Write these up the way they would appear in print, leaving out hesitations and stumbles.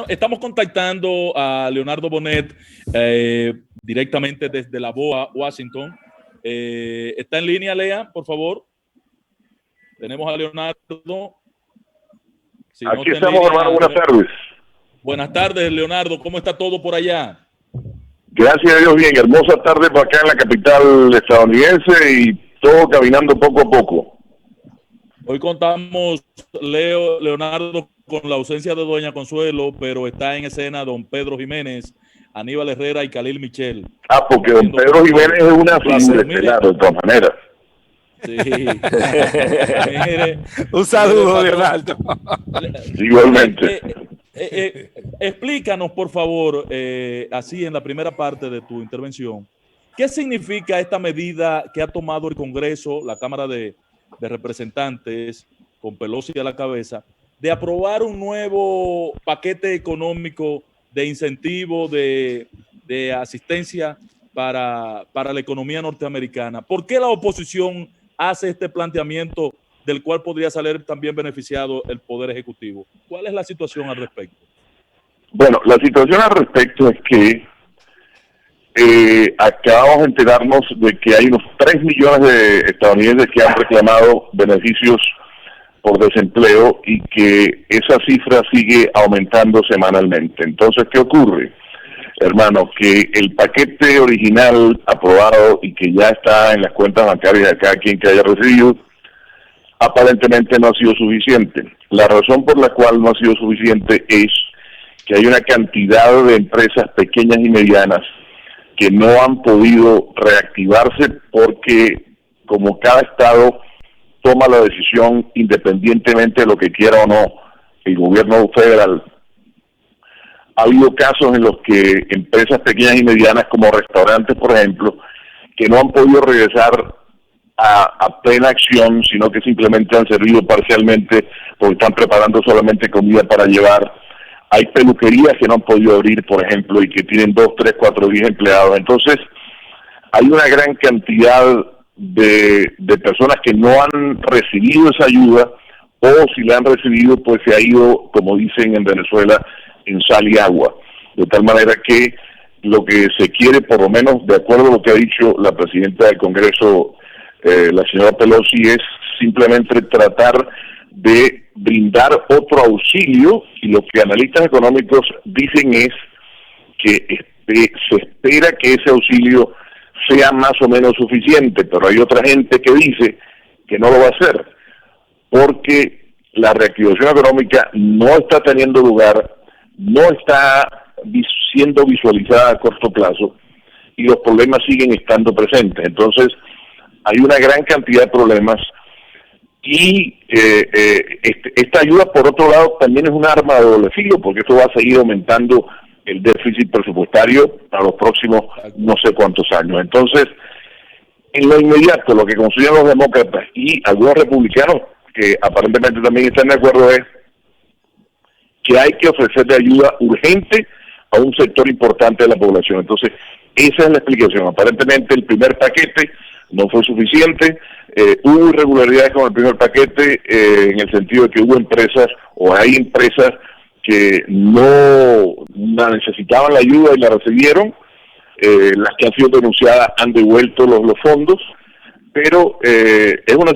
estamos contactando a Leonardo Bonet directamente desde la BOA, Washington. ¿Está en línea, Lea, por favor? Tenemos a Leonardo. Si Aquí estamos, hermano. Buenas tardes. Buenas tardes, Leonardo. ¿Cómo está todo por allá? Gracias a Dios, bien. Hermosa tarde por acá en la capital estadounidense y todo caminando poco a poco. Hoy contamos, Leonardo, con la ausencia de Doña Consuelo, pero está en escena don Pedro Jiménez, Aníbal Herrera y Khalil Michel. Porque don Pedro Jiménez es una figura estelar, de todas maneras. Sí. Mire, un saludo, Leonardo. Igualmente. Explícanos, por favor, así en la primera parte de tu intervención, ¿qué significa esta medida que ha tomado el Congreso, la Cámara de Representantes, con Pelosi a la cabeza, de aprobar un nuevo paquete económico de incentivo, de asistencia para la economía norteamericana? ¿Por qué la oposición hace este planteamiento del cual podría salir también beneficiado el Poder Ejecutivo? ¿Cuál es la situación al respecto? Bueno, la situación al respecto es que acabamos de enterarnos de que hay unos 3 millones de estadounidenses que han reclamado beneficios por desempleo y que esa cifra sigue aumentando semanalmente. Entonces, ¿qué ocurre, hermano? Que el paquete original aprobado y que ya está en las cuentas bancarias de cada quien que haya recibido, aparentemente no ha sido suficiente. La razón por la cual no ha sido suficiente es que hay una cantidad de empresas pequeñas y medianas que no han podido reactivarse porque, como cada estado toma la decisión independientemente de lo que quiera o no el gobierno federal, ha habido casos en los que empresas pequeñas y medianas como restaurantes, por ejemplo, que no han podido regresar a plena acción, sino que simplemente han servido parcialmente porque están preparando solamente comida para llevar. Hay peluquerías que no han podido abrir, por ejemplo, y que tienen 2, 3, 4, 10 empleados. Entonces, hay una gran cantidad de personas que no han recibido esa ayuda, o si la han recibido, pues se ha ido, como dicen en Venezuela, en sal y agua. De tal manera que lo que se quiere, por lo menos de acuerdo a lo que ha dicho la presidenta del Congreso, la señora Pelosi, es simplemente tratar de brindar otro auxilio, y lo que analistas económicos dicen es que se espera que ese auxilio sea más o menos suficiente, pero hay otra gente que dice que no lo va a hacer, porque la reactivación económica no está teniendo lugar, no está siendo visualizada a corto plazo, y los problemas siguen estando presentes. Entonces, hay una gran cantidad de problemas, y esta ayuda, por otro lado, también es un arma de doble filo, porque esto va a seguir aumentando el déficit presupuestario para los próximos no sé cuántos años. Entonces, en lo inmediato, lo que consiguen los demócratas y algunos republicanos, que aparentemente también están de acuerdo, es que hay que ofrecerle ayuda urgente a un sector importante de la población. Entonces, esa es la explicación. Aparentemente el primer paquete no fue suficiente, hubo irregularidades con el primer paquete, en el sentido de que hubo empresas, o hay empresas, que no necesitaban la ayuda y la recibieron. Las que han sido denunciadas han devuelto los fondos, pero es una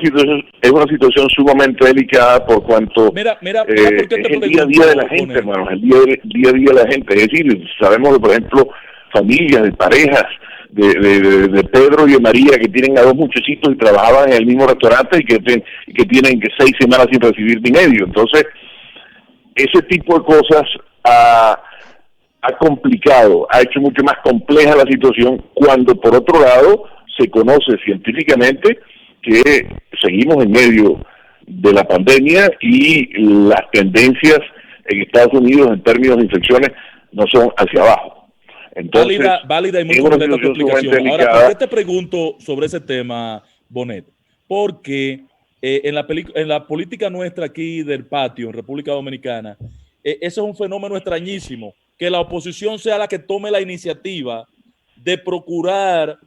situación sumamente delicada, por cuanto mira, es el día a día de la gente, hermano, el día a día de la gente. Es decir, sabemos de, por ejemplo, familias, de parejas, de Pedro y de María, que tienen a 2 muchachitos y trabajaban en el mismo restaurante y que tienen 6 semanas sin recibir ni medio. Entonces, ese tipo de cosas ha complicado, ha hecho mucho más compleja la situación, cuando por otro lado se conoce científicamente que seguimos en medio de la pandemia y las tendencias en Estados Unidos en términos de infecciones no son hacia abajo. Entonces, válida y muy completa tu explicación. Ahora, ¿por qué te pregunto sobre ese tema, Bonet? Porque en la política nuestra aquí del patio, en República Dominicana, eso es un fenómeno extrañísimo, que la oposición sea la que tome la iniciativa de procurar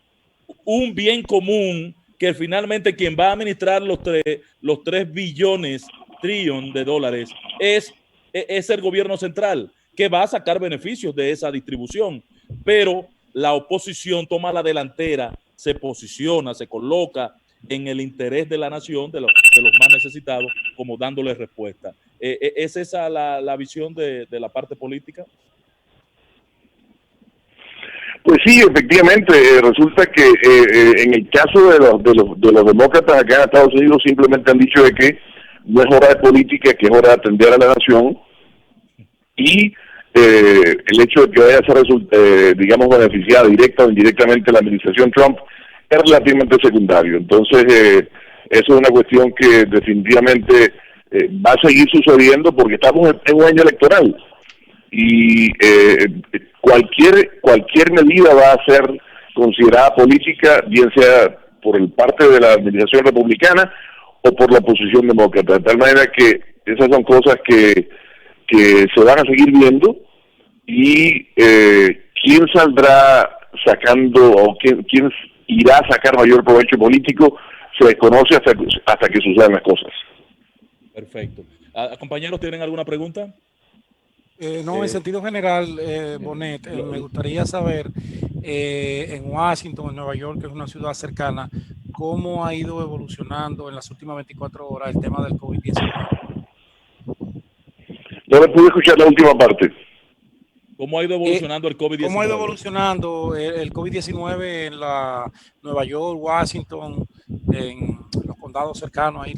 un bien común, que finalmente quien va a administrar los 3 billones, trillón de dólares, es el gobierno central. que va a sacar beneficios de esa distribución, pero la oposición toma la delantera, se posiciona, se coloca en el interés de la nación, de los más necesitados, como dándole respuesta. ¿Es esa la visión de la parte política? Pues sí, efectivamente, resulta que en el caso de los demócratas acá en Estados Unidos simplemente han dicho de que no es hora de política, que es hora de atender a la nación, y el hecho de que vaya a ser, digamos, beneficiada directa o indirectamente la administración Trump es relativamente secundario. Entonces, eso es una cuestión que definitivamente va a seguir sucediendo porque estamos en un año electoral y cualquier medida va a ser considerada política, bien sea por el parte de la administración republicana o por la oposición demócrata, de tal manera que esas son cosas que se van a seguir viendo, y quién saldrá sacando o quién irá a sacar mayor provecho político se desconoce hasta que sucedan las cosas. Perfecto. Compañeros, ¿tienen alguna pregunta? No, en sentido general, Bonet, me gustaría saber, en Washington, en Nueva York, que es una ciudad cercana, ¿cómo ha ido evolucionando en las últimas 24 horas el tema del COVID-19? No le pude escuchar la última parte. ¿Cómo ha ido evolucionando el COVID-19? ¿Cómo ha ido evolucionando el COVID-19 en la Nueva York, Washington, en los condados cercanos ahí?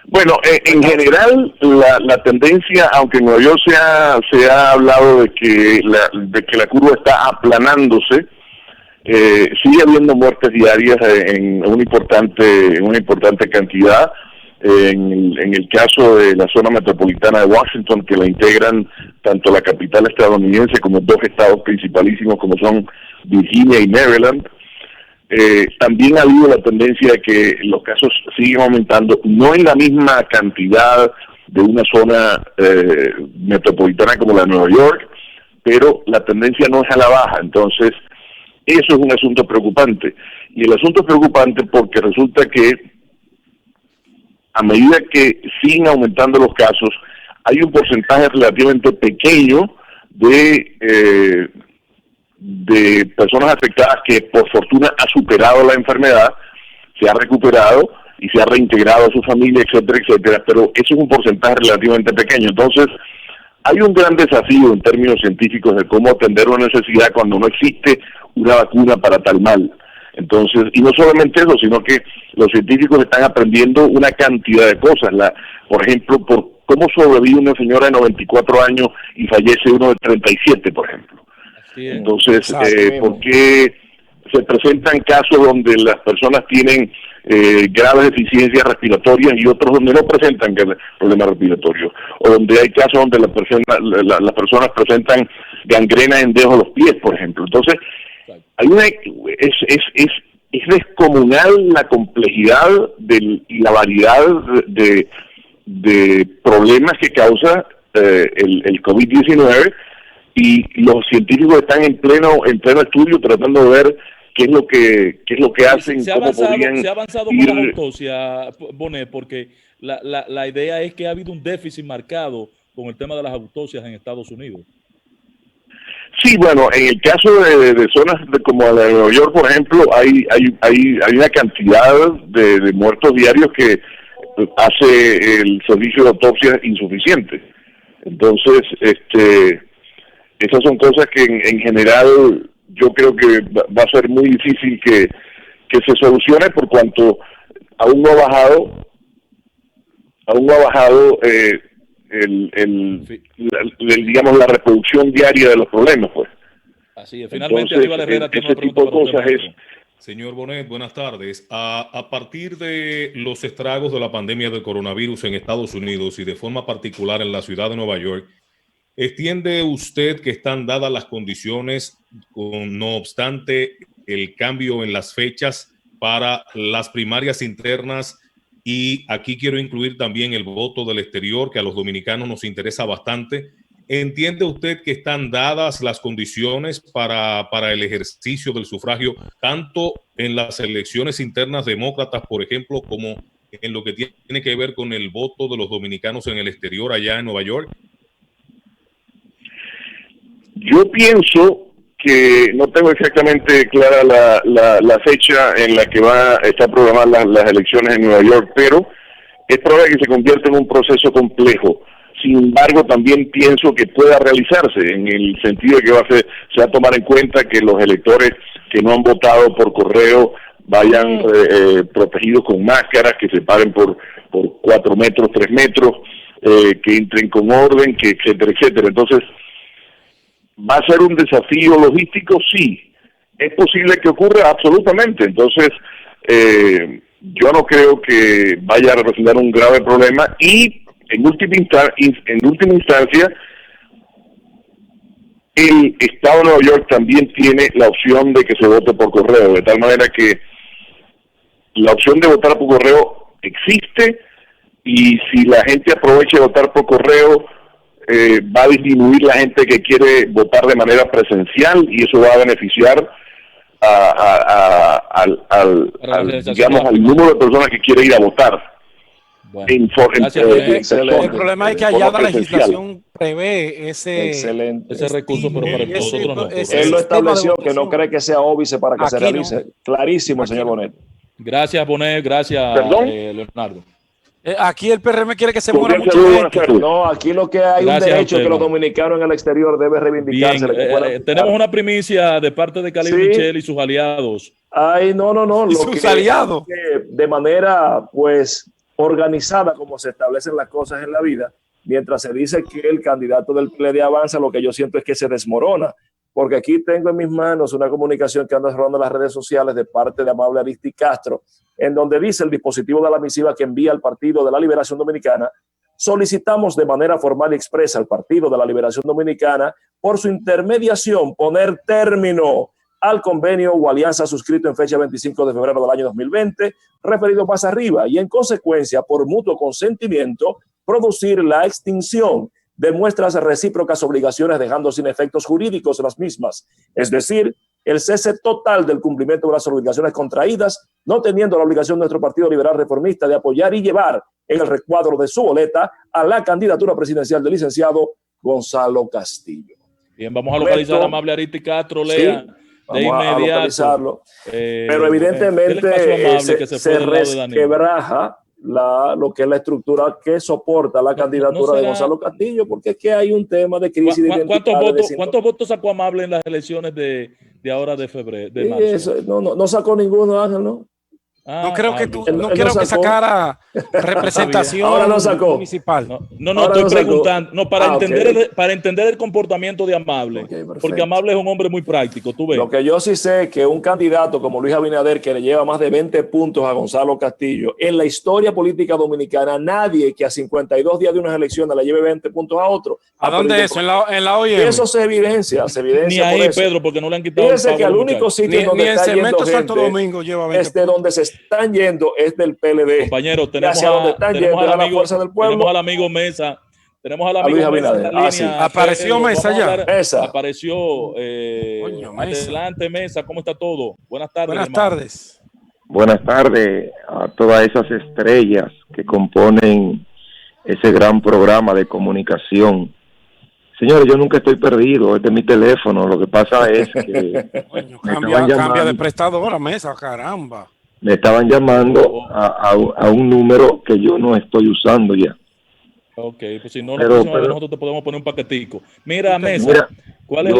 Bueno, en general la tendencia, aunque en Nueva York se ha hablado de que la curva está aplanándose, sigue habiendo muertes diarias en una importante cantidad. En el caso de la zona metropolitana de Washington, que la integran tanto la capital estadounidense como dos estados principalísimos como son Virginia y Maryland, también ha habido la tendencia de que los casos siguen aumentando, no en la misma cantidad de una zona metropolitana como la de Nueva York, pero la tendencia no es a la baja. Entonces, eso es un asunto preocupante. Y el asunto es preocupante porque resulta que a medida que siguen aumentando los casos, hay un porcentaje relativamente pequeño de personas afectadas que por fortuna ha superado la enfermedad, se ha recuperado y se ha reintegrado a su familia, etcétera, etcétera, pero eso es un porcentaje relativamente pequeño. Entonces, hay un gran desafío en términos científicos de cómo atender una necesidad cuando no existe una vacuna para tal mal. Entonces, y no solamente eso, sino que los científicos están aprendiendo una cantidad de cosas. Por ejemplo, por cómo sobrevive una señora de 94 años y fallece uno de 37, por ejemplo. Entonces, ¿por qué se presentan casos donde las personas tienen graves deficiencias respiratorias y otros donde no presentan problemas respiratorios? O donde hay casos donde las personas presentan gangrena en dedos de los pies, por ejemplo. Entonces, es descomunal la complejidad y la variedad de problemas que causa el COVID-19, y los científicos están en pleno estudio tratando de ver qué es lo que hacen. Se ha avanzado con la autopsia, Bonet, porque la idea es que ha habido un déficit marcado con el tema de las autopsias en Estados Unidos. Sí, bueno, en el caso de zonas como la de Nueva York, por ejemplo, hay una cantidad de muertos diarios que hace el servicio de autopsia insuficiente. Entonces, esas son cosas que en general yo creo que va a ser muy difícil que se solucione, por cuanto aún no ha bajado digamos, la reproducción diaria de los problemas, pues. Así es. Finalmente, Aníbal Herrera tiene ese una tipo de cosas es. Señor Bonet, buenas tardes. A partir de los estragos de la pandemia del coronavirus en Estados Unidos y de forma particular en la ciudad de Nueva York, ¿entiende usted que están dadas las condiciones, no obstante el cambio en las fechas para las primarias internas? Y aquí quiero incluir también el voto del exterior, que a los dominicanos nos interesa bastante. ¿Entiende usted que están dadas las condiciones para el ejercicio del sufragio, tanto en las elecciones internas demócratas, por ejemplo, como en lo que tiene que ver con el voto de los dominicanos en el exterior allá en Nueva York? Yo pienso que no tengo exactamente clara la fecha en la que va a estar programadas las elecciones en Nueva York, pero es probable que se convierta en un proceso complejo. Sin embargo, también pienso que pueda realizarse, en el sentido de que se va a tomar en cuenta que los electores que no han votado por correo vayan protegidos con máscaras, que se paren por 4 metros, 3 metros, que entren con orden, que etcétera, etcétera. Entonces, ¿va a ser un desafío logístico? Sí. ¿Es posible que ocurra? Absolutamente. Entonces, yo no creo que vaya a representar un grave problema y en última instancia el Estado de Nueva York también tiene la opción de que se vote por correo, de tal manera que la opción de votar por correo existe, y si la gente aprovecha de votar por correo, va a disminuir la gente que quiere votar de manera presencial, y eso va a beneficiar al número de personas que quiere ir a votar. Bueno, el problema es que allá la legislación prevé ese recurso, pero para nosotros no. Él lo estableció, que no cree que sea óbice para que se realice. No. Clarísimo, aquí señor Bonet. Gracias, Bonet. Gracias, Leonardo. Aquí el PRM quiere que se muera mucha gente. No, aquí lo que hay un derecho que los dominicanos en el exterior deben reivindicarse. Tenemos una primicia de parte de Khalil Michel y sus aliados. Ay, no. ¿Y sus aliados? De manera, pues, organizada, como se establecen las cosas en la vida, mientras se dice que el candidato del PLD avanza, lo que yo siento es que se desmorona, porque aquí tengo en mis manos una comunicación que anda rodando en las redes sociales de parte de Amable Aristi Castro, en donde dice el dispositivo de la misiva que envía al Partido de la Liberación Dominicana: solicitamos de manera formal y expresa al Partido de la Liberación Dominicana, por su intermediación, poner término al convenio o alianza suscrito en fecha 25 de febrero del año 2020, referido más arriba, y en consecuencia, por mutuo consentimiento, producir la extinción de nuestras recíprocas obligaciones, dejando sin efectos jurídicos las mismas, es decir, el cese total del cumplimiento de las obligaciones contraídas, no teniendo la obligación nuestro Partido Liberal Reformista de apoyar y llevar en el recuadro de su boleta a la candidatura presidencial del licenciado Gonzalo Castillo. Bien, vamos a localizar a Amable Aristi Castro, Lea. Sí. Vamos a localizarlo, pero evidentemente se resquebraja lo que es la estructura que soporta la candidatura de Gonzalo Castillo, porque es que hay un tema de crisis de identidad. ¿Cuántos votos sacó Amable en las elecciones de ahora de febrero, de marzo? No sacó ninguno, Ángel, ¿no? No creo que sacara representación ahora no sacó. municipal. No, estoy preguntando. Para entender el comportamiento de Amable. Porque Amable es un hombre muy práctico, tú ves. Lo que yo sí sé es que un candidato como Luis Abinader, que le lleva más de 20 puntos a Gonzalo Castillo, en la historia política dominicana, nadie que a 52 días de unas elecciones le lleve 20 puntos a otro. ¿A dónde eso? ¿En la OIM? Eso se evidencia. Ni ahí, Pedro, porque no le han quitado. Fíjense que al único sitio donde está yendo gente Santo Domingo lleva 20 puntos. Donde se están yendo es del PLD. Compañeros, tenemos al amigo Mesa. Tenemos al amigo Mesa. Apareció Mesa ya. Apareció. Adelante, Mesa. ¿Cómo está todo? Buenas tardes. Buenas tardes. Buenas tardes a todas esas estrellas que componen ese gran programa de comunicación. Señores, yo nunca estoy perdido, este es mi teléfono. Lo que pasa es que cambia de prestadora, Mesa, caramba. Me estaban llamando a un número que yo no estoy usando ya. Ok, pues si no, nosotros te podemos poner un paquetico. Mira, Mesa, ¿cuál es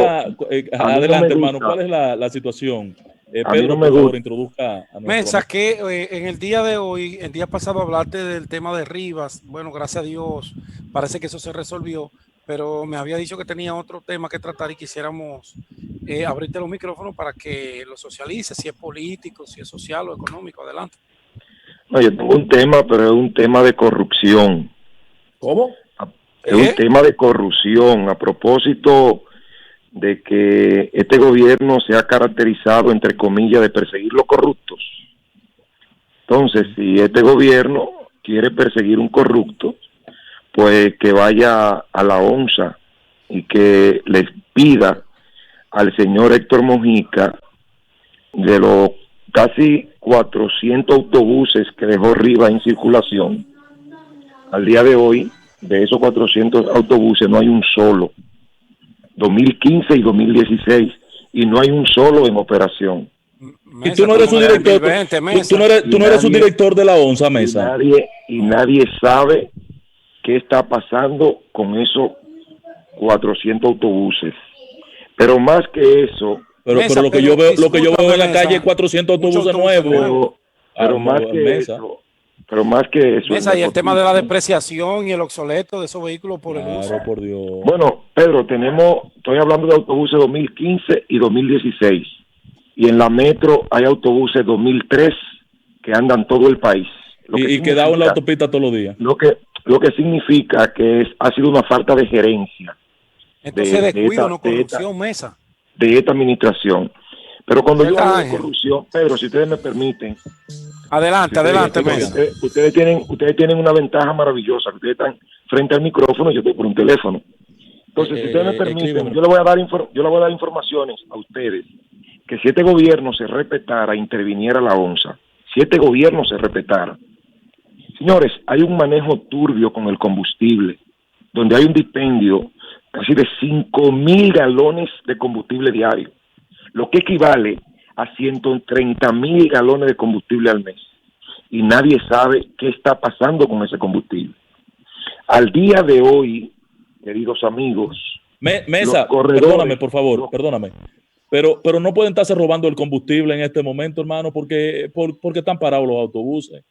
adelante, hermano, ¿cuál es la situación? Pedro, por favor, introduzca a Mesa, que en el día de hoy, el día pasado hablaste del tema de Rivas. Bueno, gracias a Dios, parece que eso se resolvió, pero me había dicho que tenía otro tema que tratar y quisiéramos abrirte los micrófonos para que lo socialices, si es político, si es social o económico. Adelante. No, yo tengo un tema, pero es un tema de corrupción. ¿Cómo? Es un tema de corrupción, a propósito de que este gobierno se ha caracterizado, entre comillas, de perseguir los corruptos. Entonces, si este gobierno quiere perseguir un corrupto, pues que vaya a la ONSA y que les pida al señor Héctor Mojica, de los casi 400 autobuses que dejó Rivas en circulación, al día de hoy, de esos 400 autobuses no hay un solo 2015 y 2016, y no hay un solo en operación. Y tú no eres su director, tú no eres su director de la ONSA, Mesa. Y nadie sabe qué está pasando con esos 400 autobuses. Pero más que eso... Pero lo que yo veo en la calle es 400 autobuses nuevos. Pero más que eso... Pero más que eso... Mesa, y el tema de la depreciación y el obsoleto de esos vehículos por el uso. Por Dios. Bueno, Pedro, estoy hablando de autobuses 2015 y 2016. Y en la metro hay autobuses 2003 que andan todo el país. Y quedado en la autopista todos los días. Lo que significa que ha sido una falta de gerencia. Entonces descuido, no corrupción, Mesa. De esta administración. Pero cuando yo hablo de corrupción, Pedro, si ustedes me permiten... Adelante, Mesa. Ustedes tienen una ventaja maravillosa, que ustedes están frente al micrófono y yo estoy por un teléfono. Entonces, si ustedes me permiten, yo le voy a dar informaciones a ustedes, que si este gobierno se respetara, interviniera la ONSA, si este gobierno se respetara. Señores, hay un manejo turbio con el combustible, donde hay un dispendio casi de 5,000 galones de combustible diario, lo que equivale a 130,000 galones de combustible al mes. Y nadie sabe qué está pasando con ese combustible. Al día de hoy, queridos amigos... Mesa, perdóname, por favor, perdóname. Pero no pueden estarse robando el combustible en este momento, hermano, porque están parados los autobuses.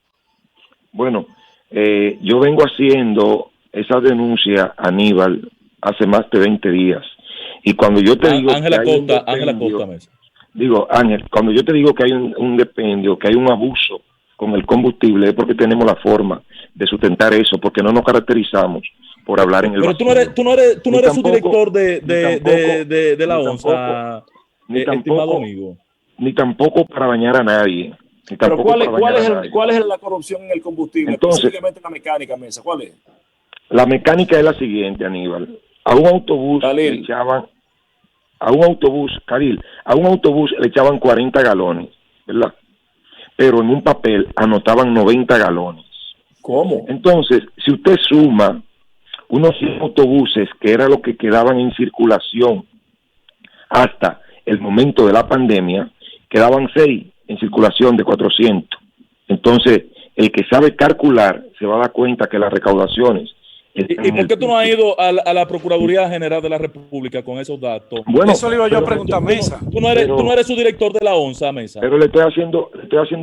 Bueno, yo vengo haciendo esa denuncia, Aníbal, hace más de 20 días. Y cuando yo te digo... Ángela Costa, Mesa. Digo, Ángel, cuando yo te digo que hay un dependio, que hay un abuso con el combustible, es porque tenemos la forma de sustentar eso, porque no nos caracterizamos por hablar en el... Pero tú no eres su director de la ONSA, estimado amigo. Ni tampoco para bañar a nadie. Pero ¿cuál es la corrupción en el combustible? Entonces, específicamente la mecánica, Mesa, ¿cuál es? La mecánica es la siguiente, Aníbal. A un autobús le echaban... A un autobús le echaban 40 galones, ¿verdad? Pero en un papel anotaban 90 galones. ¿Cómo? Entonces, si usted suma unos 100 autobuses, que era lo que quedaban en circulación hasta el momento de la pandemia, quedaban 6 en circulación de 400. Entonces, el que sabe calcular se va a dar cuenta que las recaudaciones... ¿Y por qué tú no has ido a la Procuraduría General de la República con esos datos? Bueno, eso le iba yo a preguntar a Mesa. Tú no eres su director de la ONSA, Mesa. Pero le estoy haciendo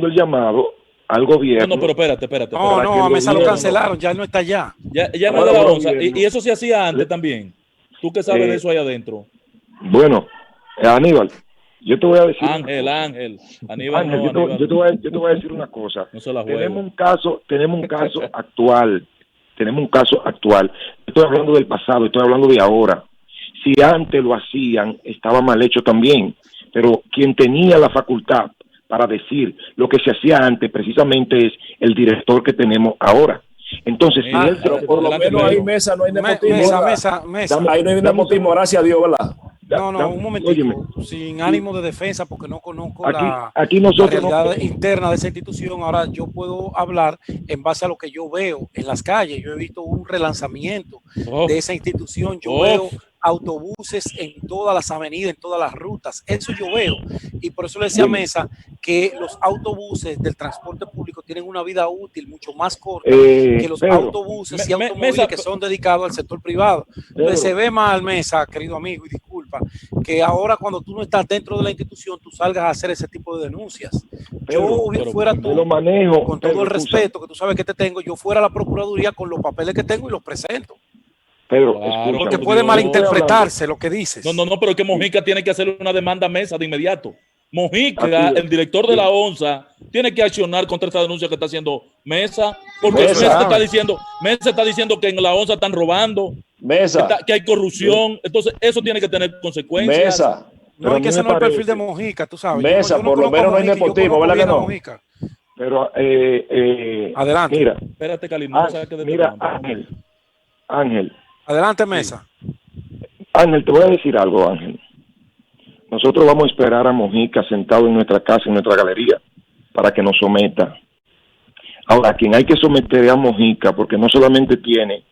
el llamado al gobierno. No, pero espérate. No, a Mesa lo cancelaron, ya no está allá. Ya no es de la ONSA. Y eso se hacía antes también. ¿Tú qué sabes de eso ahí adentro? Bueno, Aníbal, yo te voy a decir... Ángel. Aníbal, yo te voy a decir una cosa. No se la tenemos un caso actual. Tenemos un caso actual. Estoy hablando del pasado, estoy hablando de ahora. Si antes lo hacían, estaba mal hecho también. Pero quien tenía la facultad para decir lo que se hacía antes, precisamente es el director que tenemos ahora. Entonces, pero por lo menos ahí, Mesa, no hay nepotismo. Mesa. Ahí no hay nepotismo, gracias a Dios, ¿verdad? No, un momentito, sin ánimo de defensa, porque no conozco la realidad interna de esa institución. Ahora yo puedo hablar en base a lo que yo veo en las calles. Yo he visto un relanzamiento de esa institución. Yo veo autobuses en todas las avenidas, en todas las rutas. Eso yo veo. Y por eso le decía a Mesa que los autobuses del transporte público tienen una vida útil mucho más corta que los autobuses y automóviles que son dedicados al sector privado. Entonces se ve mal, Mesa, querido amigo, y disculpa, que ahora cuando tú no estás dentro de la institución, tú salgas a hacer ese tipo de denuncias. Yo fuera tú, con todo el respeto que tú sabes que te tengo, yo fuera a la Procuraduría con los papeles que tengo y los presento. Pero, porque puede malinterpretarse lo que dices. No, pero es que Mojica tiene que hacer una demanda a Mesa de inmediato. Mojica, el director de la ONSA, tiene que accionar contra esta denuncia que está haciendo Mesa, porque Mesa está diciendo que en la ONSA están robando, que hay corrupción. Entonces eso tiene que tener consecuencias. Mesa. No, es que ese no es el perfil de Mojica, tú sabes. Mesa, por lo menos no hay nepotismo, ¿verdad que no? Pero, adelante. Mira, espérate, Cali, no sabes qué mira, Ángel. Adelante, Mesa. Ángel, te voy a decir algo, Ángel. Nosotros vamos a esperar a Mojica sentado en nuestra casa, en nuestra galería, para que nos someta. Ahora, quien hay que someter es a Mojica, porque no solamente tiene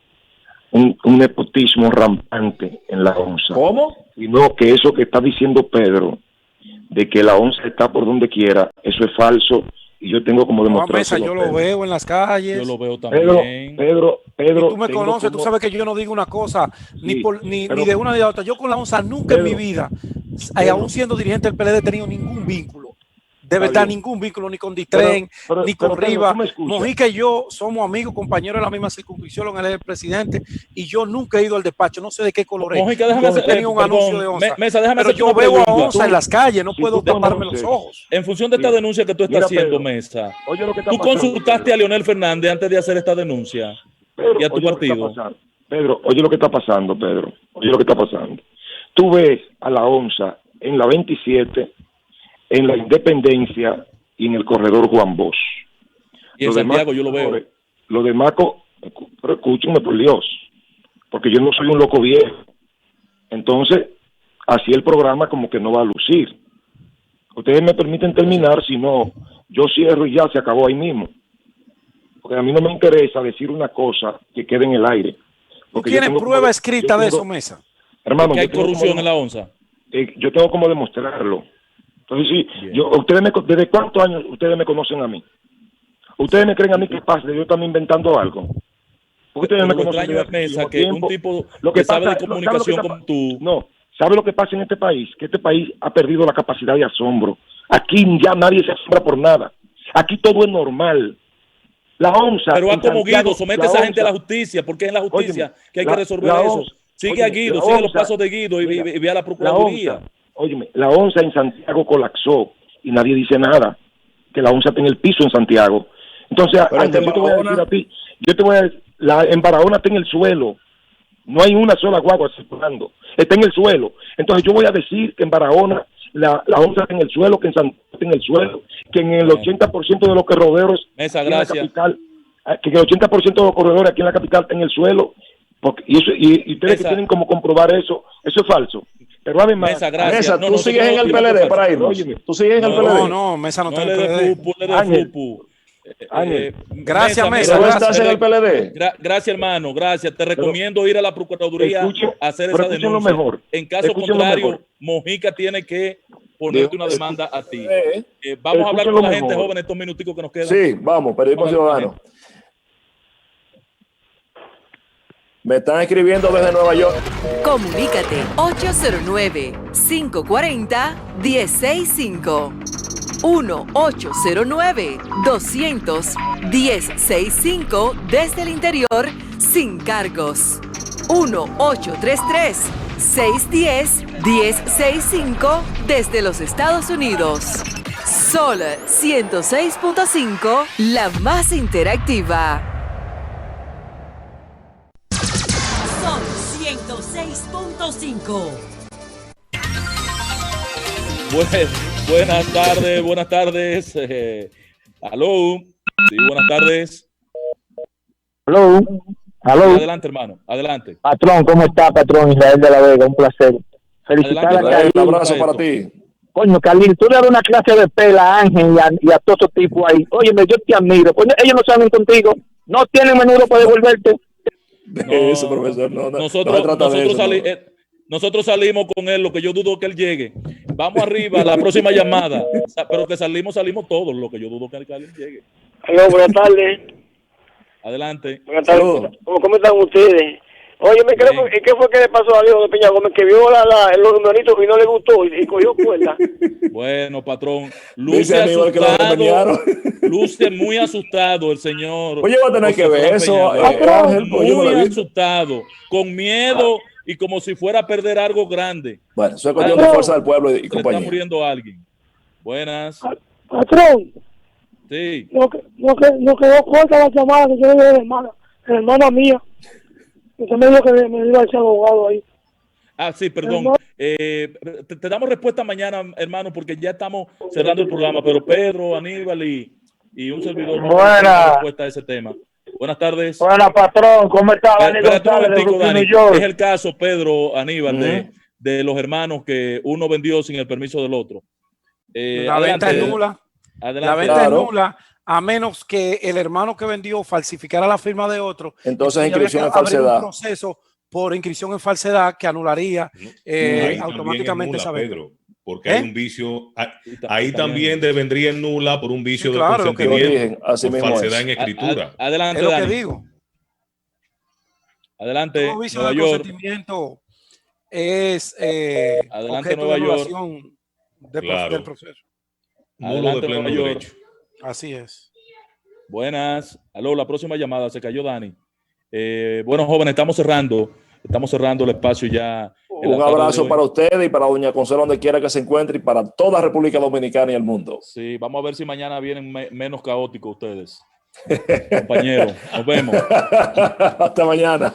un nepotismo rampante en la ONSA. ¿Cómo? Sino que eso que está diciendo Pedro, de que la ONSA está por donde quiera, eso es falso. Y yo tengo como Mesa, demostrárselo. yo lo veo en las calles. Yo lo veo también. Pedro, Y tú me tengo conoces, tú como- sabes que yo no digo una cosa, Sí, ni pero- de una ni de otra. Yo con la ONSA nunca en mi vida, aún siendo dirigente del PLD, he tenido ningún vínculo. De verdad, bien. ningún vínculo, ni con Ditren, ni con Pedro, Riva. tú me escuchas. Mojica y yo somos amigos, compañeros de la misma circunscripción, él es el presidente, y yo nunca he ido al despacho, no sé de qué color es. Mojica, déjame Nunca he hacer, tenido un anuncio de ONSA. Mesa, déjame pero hacerte yo una veo a pregunta. ONSA en las calles, no Si puedo tú taparme conoces- los ojos. En función de esta Mira, denuncia que tú estás mira, haciendo, Pedro, Mesa, oye lo que está ¿tú pasando, consultaste Pedro. a Leonel Fernández antes de hacer esta denuncia? Pedro, Y a tu oye lo que está partido. pasando. Pedro, oye lo que está pasando, Pedro. Oye lo que está pasando. Tú ves a la ONSA en la 27, en la Independencia y en el corredor Juan Bosch. Y en Santiago yo lo veo. Lo demás, pero escúchenme por Dios, porque yo no soy un loco viejo. Entonces, así el programa como que no va a lucir. Ustedes me permiten terminar, si no, yo cierro y ya se acabó ahí mismo. Porque a mí no me interesa decir una cosa que quede en el aire. ¿Tú tienes prueba escrita de eso, Mesa? Hermano, Que hay yo tengo corrupción como- en la ONSA. yo tengo como demostrarlo. Entonces, sí, Bien. ¿desde cuántos años ustedes me conocen a mí? ¿Ustedes me creen a mí capaz de yo también inventando algo? Porque ustedes Pero me lo conocen extraño desde es, Mesa, hace que tiempo. un tipo Lo que sabe de ¿sabe lo que comunicación está- como tú, No, ¿sabe lo que pasa en este país? Que este país ha perdido la capacidad de asombro. Aquí ya nadie se asombra por nada. Aquí todo es normal. La ONSA... pero va en como Santiago, Guido, somete la a esa gente a la ONSA, justicia, porque es en la justicia óyeme, que hay la- que resolver la eso. ONSA, Sigue a óyeme, Guido, la sigue los ONSA, pasos de Guido y mira, ve a la Procuraduría. La ONSA en Santiago colapsó y nadie dice nada, que la ONSA está en el piso en Santiago. Entonces, Pero Ángel, en yo te voy a decir Barahona- a ti, en Barahona está en el suelo, no hay una sola guagua circulando, está en el suelo. Entonces yo voy a decir que en Barahona la ONSA está en el suelo, que en Santiago está en el suelo, que en el 80% de los corredores Mesa, aquí en la gracias. capital, que el 80% de los corredores aquí en la capital está en el suelo, y ustedes Mesa. que tienen como comprobar eso es falso. Pero además, Mesa, gracias. Mesa, No, tú nosotros sigues en no el opinamos PLD falso. para irnos. Óyeme. Tú sigues en el No, PLD. No, Mesa no No está en le el de PLD. Fupu, le de Ángel. Fupu. Ángel. Gracias, Mesa, ¿tú estás en el PLD? Gracias, hermano, gracias. Te recomiendo ir a la Procuraduría Escuchen- a hacer pero esa escuchen lo denuncia. mejor. En caso Escuchen lo contrario, mejor. Mojica tiene que ponerte una demanda a ti. Vamos a hablar Escuchen con lo la gente mejor. joven estos minuticos que nos quedan. Sí, vamos, periodismo Vamos a hablar con la ciudadano. Me están escribiendo desde Nueva York. Comunícate 809-540-1065. 1-809-200-1065 desde el interior sin cargos. 1-833-610-1065 desde los Estados Unidos. Sol 106.5, la más interactiva. Son 106.5. Buenas tardes. Aló. Sí, buenas tardes. Aló, aló. Adelante, hermano. Adelante. Patrón, ¿cómo está, patrón? Israel de la Vega, un placer. Felicitar Adelante, a Un Carlín. abrazo para ti. Coño, Carlín, tú le das una clase de pela a Ángel y a todos esos tipos ahí. Óyeme, yo te admiro. Coño, ellos no saben contigo. No tienen menudo para devolverte. Eso, profesor, no se trata de eso, no. Nosotros salimos con él, lo que yo dudo que él llegue. Vamos arriba a la próxima llamada. Pero que salimos todos, lo que yo dudo que él llegue. Aló, buenas tardes. Adelante. Buenas Saludos. ¿Cómo están ustedes? Óyeme, ¿qué fue que le pasó a Diego de Peña Gómez? Que vio los numeritos y no le gustó y cogió cuerda. Bueno, patrón, Dice luce Aníbal que lo asustado, remediaron. luce muy asustado el señor. Oye, va a tener que José ver Juan eso, Peña. Ángel, porque yo no lo Muy he visto. asustado, con miedo y como si fuera a perder algo grande. Bueno, eso es cuestión de fuerza del pueblo y Se le está compañía. muriendo alguien. Buenas. Patrón, Sí. no quedó corta la llamada que yo le di de la hermana mía. Usted me dijo que me iba a echar abogado ahí. Ah, sí, perdón. Te damos respuesta mañana, hermano, porque ya estamos cerrando el programa. Pero Pedro, Aníbal y un servidor no Buena. tenemos respuesta a ese tema. Buenas tardes. Buenas, patrón, ¿cómo está? Dani Espérate un González de momentico, Brooklyn, Dani. New York. Es el caso, Pedro, Aníbal, de los hermanos que uno vendió sin el permiso del otro. La venta es nula. Adelante. La venta Claro. es nula. a menos que el hermano que vendió falsificara la firma de otro. Entonces, habría inscripción que en falsedad. abrir un proceso por inscripción en falsedad que anularía automáticamente esa venta. Pedro, porque hay un vicio, ahí también vendría en nula por un vicio de claro, consentimiento, así por mismo falsedad es. en escritura. Adelante, Es lo Dani. que digo. Adelante, Todo vicio Nueva de York. consentimiento es Adelante, objeto Nueva de York. anulación del proceso. Nulo de Adelante, pleno Nueva York. derecho. Así es. Buenas. Aló, la próxima llamada. Se cayó Dani. Bueno, jóvenes, estamos cerrando el espacio ya. Un abrazo para ustedes y para doña Consuelo donde quiera que se encuentre y para toda República Dominicana y el mundo. Sí, vamos a ver si mañana vienen menos caóticos ustedes. Compañeros, nos vemos. Hasta mañana.